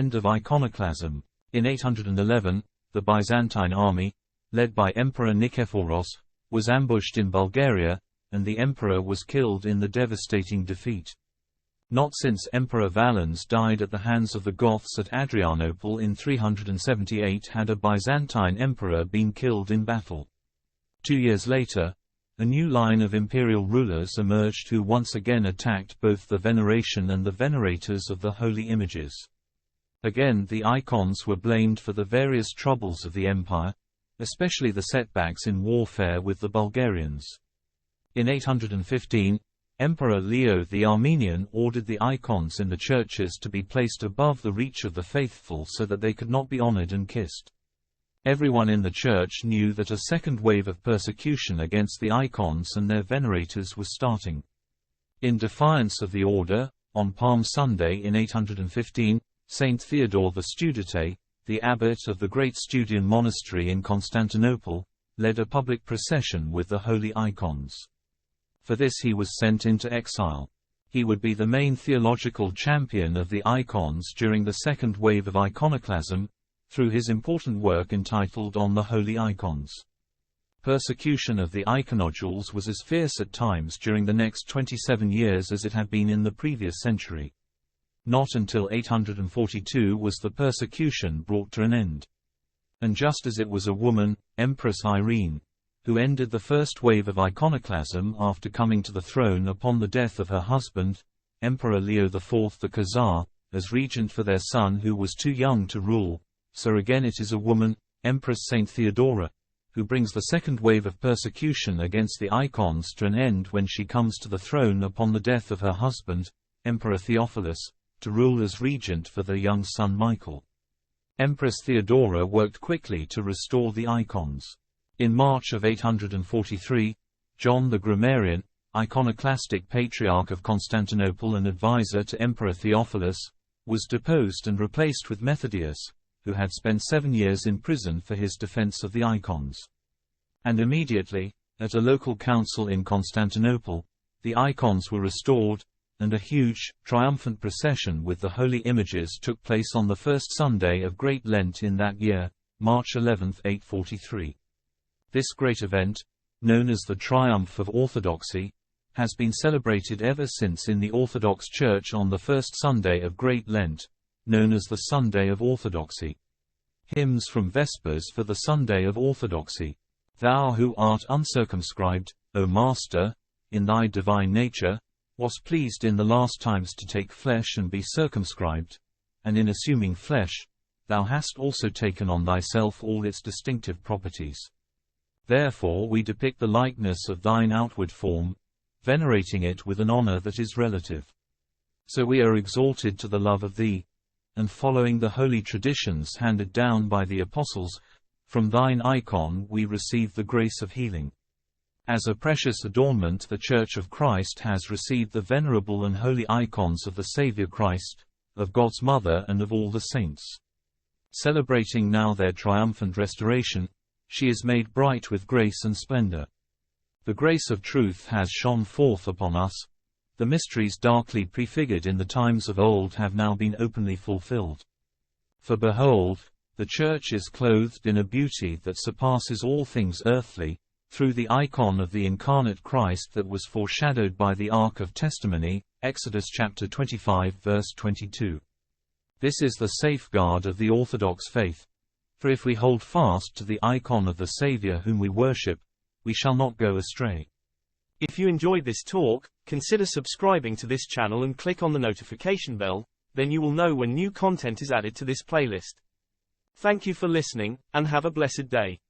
end of Iconoclasm. In 811, the Byzantine army, led by Emperor Nikephoros, was ambushed in Bulgaria, and the emperor was killed in the devastating defeat. Not since Emperor Valens died at the hands of the Goths at Adrianople in 378 had a Byzantine emperor been killed in battle. 2 years later, a new line of imperial rulers emerged who once again attacked both the veneration and the venerators of the holy images. Again, the icons were blamed for the various troubles of the empire, especially the setbacks in warfare with the Bulgarians. In 815, Emperor Leo the Armenian ordered the icons in the churches to be placed above the reach of the faithful so that they could not be honored and kissed. Everyone in the church knew that a second wave of persecution against the icons and their venerators was starting. In defiance of the order, on Palm Sunday in 815, Saint Theodore the Studite, the abbot of the great Studian monastery in Constantinople, led a public procession with the holy icons. For this he was sent into exile. He would be the main theological champion of the icons during the second wave of iconoclasm, through his important work entitled On the Holy Icons. Persecution of the iconodules was as fierce at times during the next 27 years as it had been in the previous century. Not until 842 was the persecution brought to an end. And just as it was a woman, Empress Irene, who ended the first wave of iconoclasm after coming to the throne upon the death of her husband, Emperor Leo IV the Khazar, as regent for their son who was too young to rule, so again it is a woman, Empress Saint Theodora, who brings the second wave of persecution against the icons to an end when she comes to the throne upon the death of her husband, Emperor Theophilus, to rule as regent for their young son Michael. Empress Theodora worked quickly to restore the icons. In March of 843, John the Grammarian, iconoclastic patriarch of Constantinople and advisor to Emperor Theophilus, was deposed and replaced with Methodius, who had spent 7 years in prison for his defense of the icons. And immediately, at a local council in Constantinople, the icons were restored, and a huge, triumphant procession with the holy images took place on the first Sunday of Great Lent in that year, March 11, 843. This great event, known as the Triumph of Orthodoxy, has been celebrated ever since in the Orthodox Church on the first Sunday of Great Lent, known as the Sunday of Orthodoxy. Hymns from Vespers for the Sunday of Orthodoxy. Thou who art uncircumscribed, O Master, in thy divine nature, wast pleased in the last times to take flesh and be circumscribed, and in assuming flesh, thou hast also taken on thyself all its distinctive properties. Therefore we depict the likeness of thine outward form, venerating it with an honor that is relative. So we are exalted to the love of thee, and following the holy traditions handed down by the apostles, from thine icon we receive the grace of healing. As a precious adornment the Church of Christ has received the venerable and holy icons of the Saviour Christ, of God's Mother and of all the saints. Celebrating now their triumphant restoration, she is made bright with grace and splendor. The grace of truth has shone forth upon us. The mysteries darkly prefigured in the times of old have now been openly fulfilled. For behold, the Church is clothed in a beauty that surpasses all things earthly, through the icon of the incarnate Christ that was foreshadowed by the Ark of Testimony, Exodus chapter 25 verse 22. This is the safeguard of the Orthodox faith. For if we hold fast to the icon of the Saviour whom we worship, we shall not go astray. If you enjoyed this talk, consider subscribing to this channel and click on the notification bell, then you will know when new content is added to this playlist. Thank you for listening, and have a blessed day.